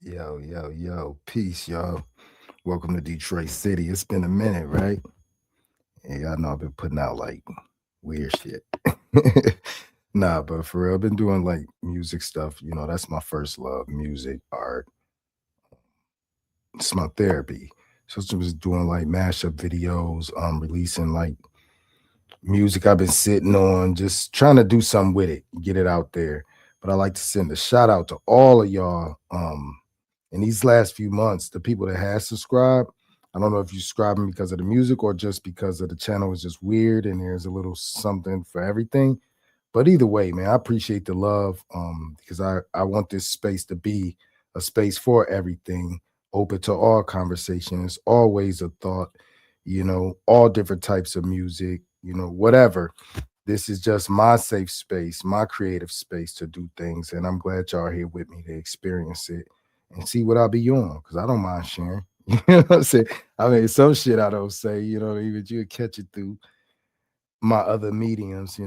Yo, yo, yo. Peace, y'all. Welcome to Detroit City. It's been a minute, right? And y'all know I've been putting out like weird shit. Nah, but for real, I've been doing like music stuff. That's my first love, music, art. It's my therapy. So I was doing like mashup videos, releasing like music I've been sitting on, just trying to do something with it, get it out there. But I like to send a shout out to all of y'all. In these last few months, the people that have subscribed. I don't know if you subscribing because of the music or just because of the channel is just weird and there's a little something for everything. But either way, man, I appreciate the love because I want this space to be a space for everything, open to all conversations, always a thought, all different types of music, whatever. This is just my safe space, my creative space to do things. And I'm glad y'all are here with me to experience it and see what I'll be on because I don't mind sharing. You know what I'm saying? I mean, some shit I don't say, even you catch it through my other mediums.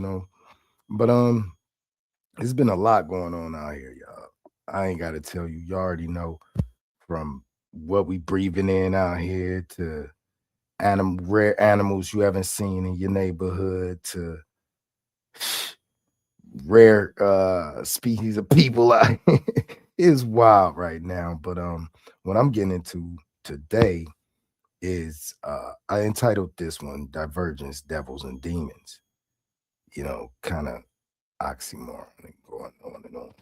But it's been a lot going on out here, y'all. I ain't gotta tell you, you already know from what we breathing in out here to rare animals you haven't seen in your neighborhood to rare species of people out here. It's wild right now. But what I'm getting into today is I entitled this one Divergence, Devils and Demons. Kind of oxymoron and going on and on.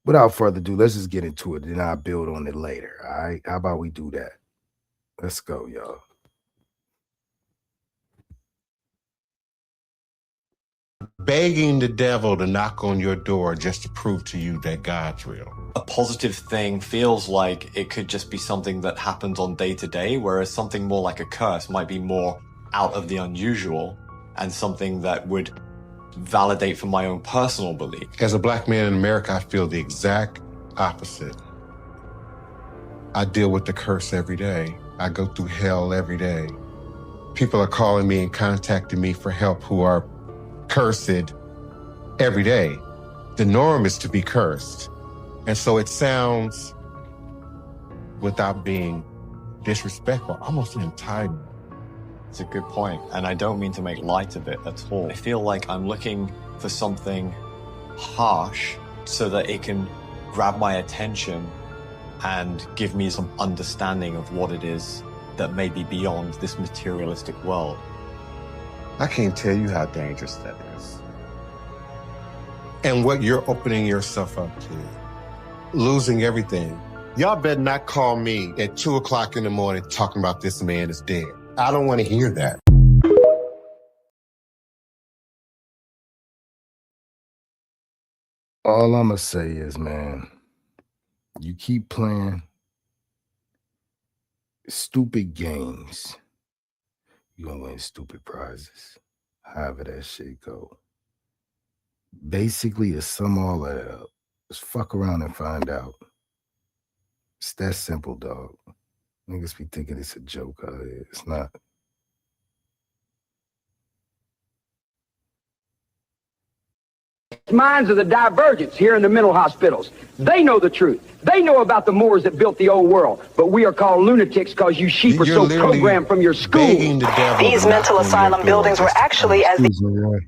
Without further ado, let's just get into it and I'll build on it later. All right. How about we do that? Let's go, y'all. Begging the devil to knock on your door just to prove to you that God's real. A positive thing feels like it could just be something that happens on day to day, whereas something more like a curse might be more out of the unusual and something that would validate for my own personal belief. As a black man in America, I feel the exact opposite. I deal with the curse every day. I go through hell every day. People are calling me and contacting me for help who are cursed every day. The norm is to be cursed. And so it sounds, without being disrespectful, almost entitled. It's a good point, and I don't mean to make light of it at all. I feel like I'm looking for something harsh so that it can grab my attention and give me some understanding of what it is that may be beyond this materialistic world. I can't tell you how dangerous that is. And what you're opening yourself up to. Losing everything. Y'all better not call me at 2 o'clock in the morning talking about this man is dead. I don't want to hear that. All I'm going to say is, man, you keep playing stupid games, you're going to win stupid prizes. However that shit go. Basically, to sum all that up, just fuck around and find out. It's that simple, dog. Niggas be thinking it's a joke out here. It's not. Minds of the Divergents here in the mental hospitals. They know the truth. They know about the Moors that built the old world. But we are called lunatics because you sheep are so programmed from your school. These mental asylum buildings were actually as the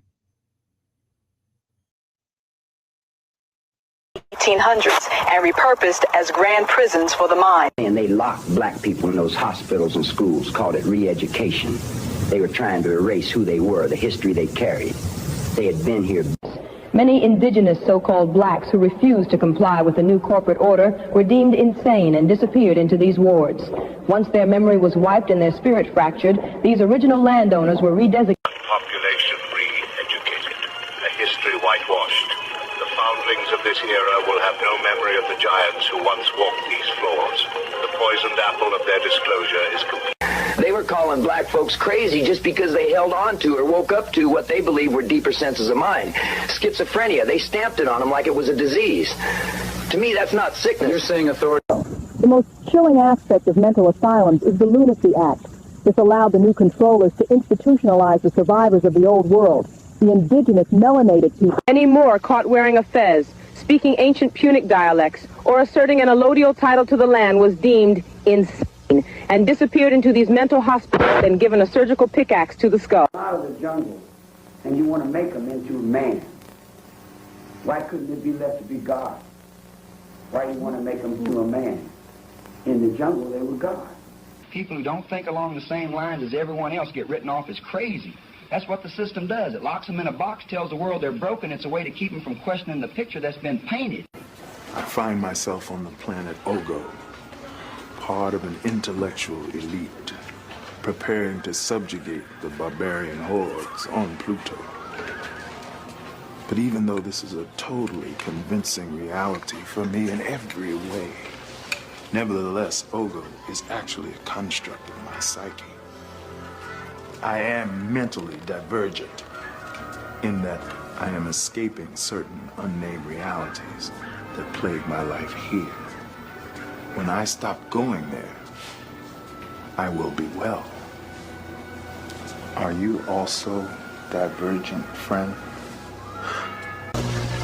1800s and repurposed as grand prisons for the mind. And they locked black people in those hospitals and schools, called it re-education. They were trying to erase who they were, the history they carried. They had been here. Many indigenous so-called blacks who refused to comply with the new corporate order were deemed insane and disappeared into these wards. Once their memory was wiped and their spirit fractured, these original landowners were redesignated. Population re-educated, a history whitewashed. The foundlings of this era will have no memory of the giants who once walked these floors. The poisoned apple of their disclosure is complete. They were calling black folks crazy just because they held on to or woke up to what they believed were deeper senses of mind. Schizophrenia, they stamped it on them like it was a disease. To me, that's not sickness. You're saying authority. The most chilling aspect of mental asylums is the Lunacy Act. This allowed the new controllers to institutionalize the survivors of the old world, the indigenous melanated people. Many more caught wearing a fez, speaking ancient Punic dialects, or asserting an allodial title to the land was deemed insane and disappeared into these mental hospitals and given a surgical pickaxe to the skull. Out of the jungle, and you want to make them into man. Why couldn't it be left to be God? Why you want to make them to a man? In the jungle, they were God. People who don't think along the same lines as everyone else get written off as crazy. That's what the system does. It locks them in a box, tells the world they're broken. It's a way to keep them from questioning the picture that's been painted. I find myself on the planet Ogo, part of an intellectual elite, preparing to subjugate the barbarian hordes on Pluto. But even though this is a totally convincing reality for me in every way, nevertheless, Ogo is actually a construct of my psyche. I am mentally divergent in that I am escaping certain unnamed realities that plague my life here. When I stop going there, I will be well. Are you also divergent, friend?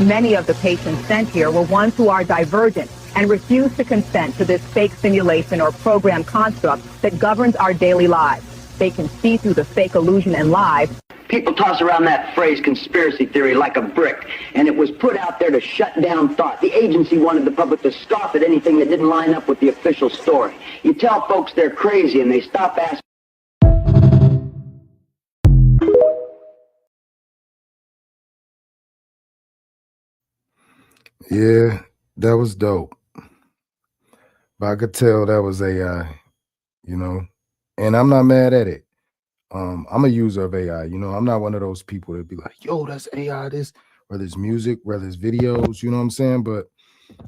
Many of the patients sent here were ones who are divergent and refuse to consent to this fake simulation or program construct that governs our daily lives. They can see through the fake illusion and lie. People toss around that phrase conspiracy theory like a brick, and it was put out there to shut down thought. The agency wanted the public to scoff at anything that didn't line up with the official story. You tell folks they're crazy and they stop asking. Yeah, that was dope. But I could tell that was AI, you know, and I'm not mad at it. I'm a user of AI, you know, I'm not one of those people that be like, yo, that's AI, this, whether it's music, whether it's videos, you know what I'm saying? But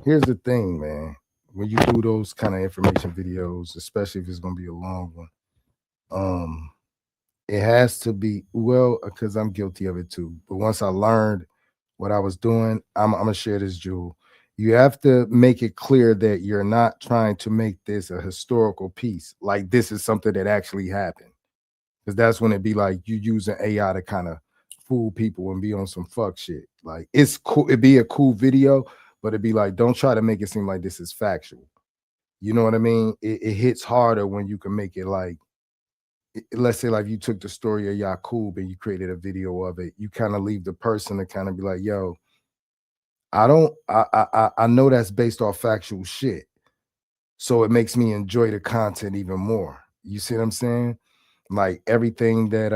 here's the thing, man. When you do those kind of information videos, especially if it's gonna be a long one, it has to be well, because I'm guilty of it too. But once I learned what I was doing, I'm gonna share this, Jewel. You have to make it clear that you're not trying to make this a historical piece, like this is something that actually happened. Because that's when it'd be like you using AI to kind of fool people and be on some fuck shit. Like it's cool, it'd be a cool video, but it'd be like, don't try to make it seem like this is factual. You know what I mean? It hits harder when you can make it like, let's say like you took the story of Yakub and you created a video of it. You kind of leave the person to kind of be like, yo, I know that's based off factual shit. So it makes me enjoy the content even more. You see what I'm saying? Like everything that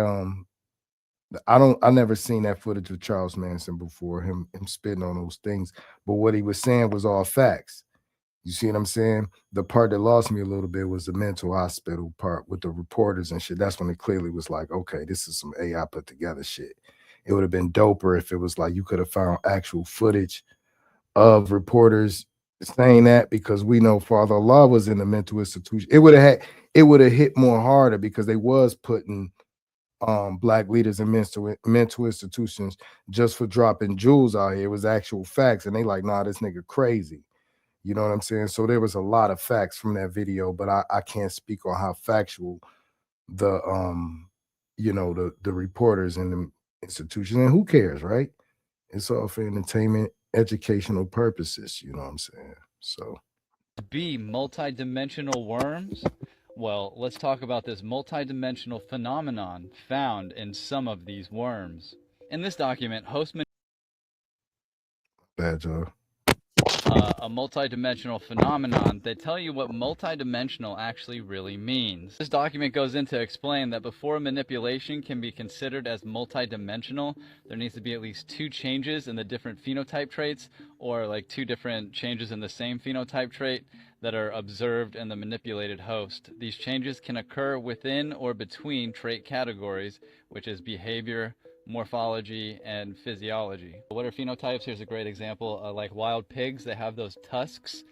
I never seen that footage of Charles Manson before, him spitting on those things, but what he was saying was all facts. You see what I'm saying? The part that lost me a little bit was the mental hospital part with the reporters and shit. That's when it clearly was like, okay, this is some AI put together shit. It would have been doper if it was like you could have found actual footage of reporters saying that, because we know Father Allah was in the mental institution. It would have hit more harder because they was putting black leaders in mental institutions just for dropping jewels out here. It was actual facts, and they like, nah, this nigga crazy. You know what I'm saying? So there was a lot of facts from that video, but I can't speak on how factual the you know, the reporters in the institution, and who cares, right? It's all for entertainment, educational purposes, you know what I'm saying? So be multidimensional worms? Well, let's talk about this multidimensional phenomenon found in some of these worms. In this document, Hostman bad job. A multidimensional phenomenon. They tell you what multidimensional actually really means. This document goes in to explain that before manipulation can be considered as multidimensional, there needs to be at least 2 changes in the different phenotype traits, or like 2 different changes in the same phenotype trait that are observed in the manipulated host. These changes can occur within or between trait categories, which is behavior, morphology, and physiology. What are phenotypes? Here's a great example. Like wild pigs, they have those tusks,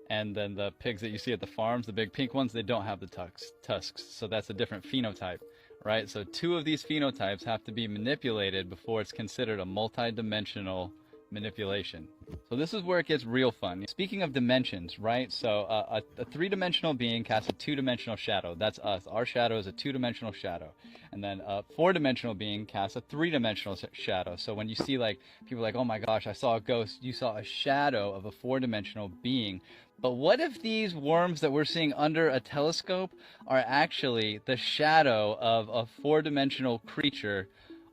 and then the pigs that you see at the farms, the big pink ones, they don't have the tusks. So that's a different phenotype, right? So 2 of these phenotypes have to be manipulated before it's considered a multidimensional manipulation. So this is where it gets real fun. Speaking of dimensions, right? So a three-dimensional being casts a two-dimensional shadow. That's us. Our shadow is a two-dimensional shadow. And then a four-dimensional being casts a three-dimensional shadow. So when you see like people like, oh my gosh, I saw a ghost, you saw a shadow of a four-dimensional being. But what if these worms that we're seeing under a telescope are actually the shadow of a four-dimensional creature?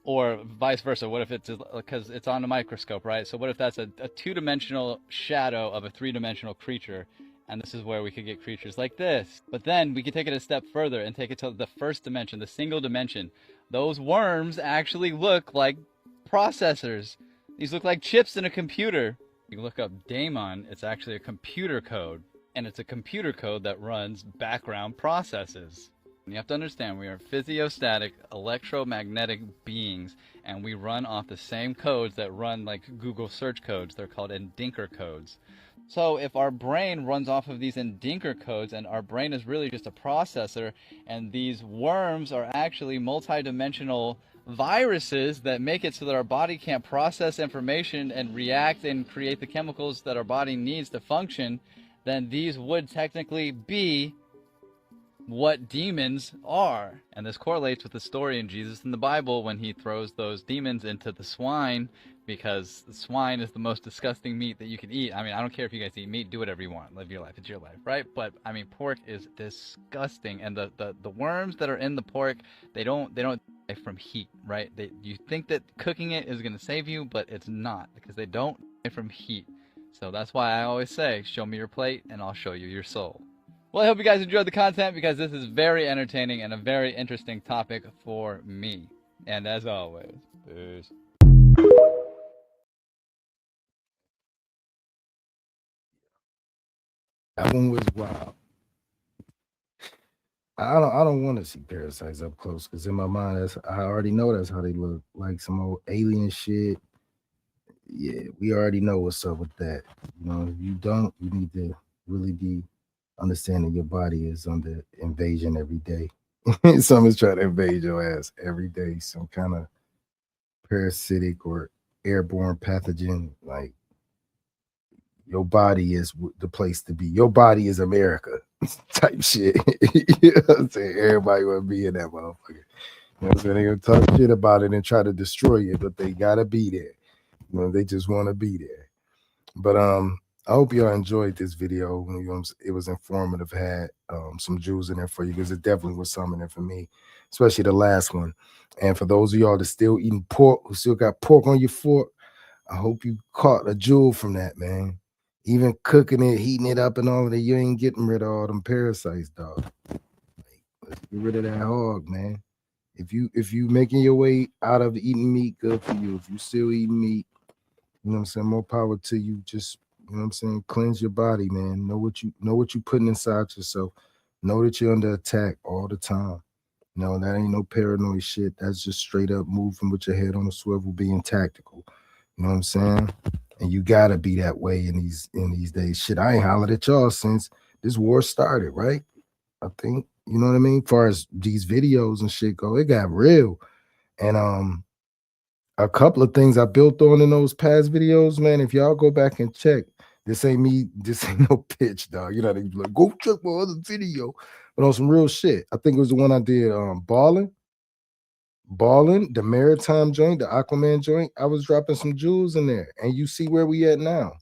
Or vice versa. What if it's, because it's on a microscope, right? So what if that's a two-dimensional shadow of a three-dimensional creature? And this is where we could get creatures like this. But then we could take it a step further and take it to the first dimension, the single dimension. Those worms actually look like processors. These look like chips in a computer. You look up daemon, it's actually a computer code. And it's a computer code that runs background processes. You have to understand, we are physiostatic electromagnetic beings, and we run off the same codes that run like Google search codes. They're called Endinker codes. So if our brain runs off of these Endinker codes, and our brain is really just a processor, and these worms are actually multidimensional viruses that make it so that our body can't process information and react and create the chemicals that our body needs to function, then these would technically be what demons are. And this correlates with the story in Jesus in the Bible when he throws those demons into the swine, because the swine is the most disgusting meat that you can eat. I mean, I don't care if you guys eat meat, do whatever you want, live your life, it's your life, right? But I mean, pork is disgusting, and the worms that are in the pork, they don't die from heat, right? You think that cooking it is going to save you, but it's not, because they don't die from heat. So that's why I always say, show me your plate and I'll show you your soul. Well, I hope you guys enjoyed the content, because this is very entertaining and a very interesting topic for me. And as always, peace. That one was wild. I don't want to see parasites up close, because in my mind, I already know that's how they look, like some old alien shit. Yeah, we already know what's up with that. You know, if you don't, you need to really be understanding your body is under invasion every day. Someone's trying to invade your ass every day. Some kind of parasitic or airborne pathogen. Like, your body is the place to be. Your body is America type shit. You know what I'm saying? Everybody want to be in that motherfucker. You know what I'm saying? They gonna talk shit about it and try to destroy it, but they gotta be there. You know, they just want to be there. But I hope y'all enjoyed this video. You know, it was informative. Had some jewels in there for you, because it definitely was some in there for me, especially the last one. And for those of y'all that still eating pork, who still got pork on your fork, I hope you caught a jewel from that, man. Even cooking it, heating it up, and all of that, you ain't getting rid of all them parasites, dog. Let's get rid of that hog, man. If you making your way out of eating meat, good for you. If you still eating meat, you know what I'm saying, more power to you. Just, you know what I'm saying, cleanse your body, man. Know what you putting inside yourself. Know that you're under attack all the time. No, that ain't no paranoid shit. That's just straight up moving with your head on a swivel, being tactical. You know what I'm saying? And you gotta be that way in these days. Shit, I ain't hollered at y'all since this war started, right? I think, you know what I mean? As far as these videos and shit go, it got real. And a couple of things I built on in those past videos, man. If y'all go back and check, this ain't me, this ain't no pitch, dog. You know, they be like, go check my other video. But on some real shit. I think it was the one I did, Balling, the maritime joint, the Aquaman joint. I was dropping some jewels in there, and you see where we at now.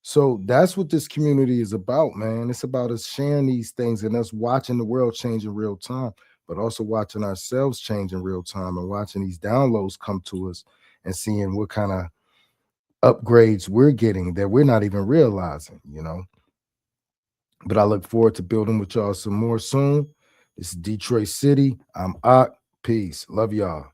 So that's what this community is about, man. It's about us sharing these things and us watching the world change in real time, but also watching ourselves change in real time, and watching these downloads come to us and seeing what kind of upgrades we're getting that we're not even realizing, you know. But I look forward to building with y'all some more soon. This is Detroit City. I'm Ak. Peace. Love y'all.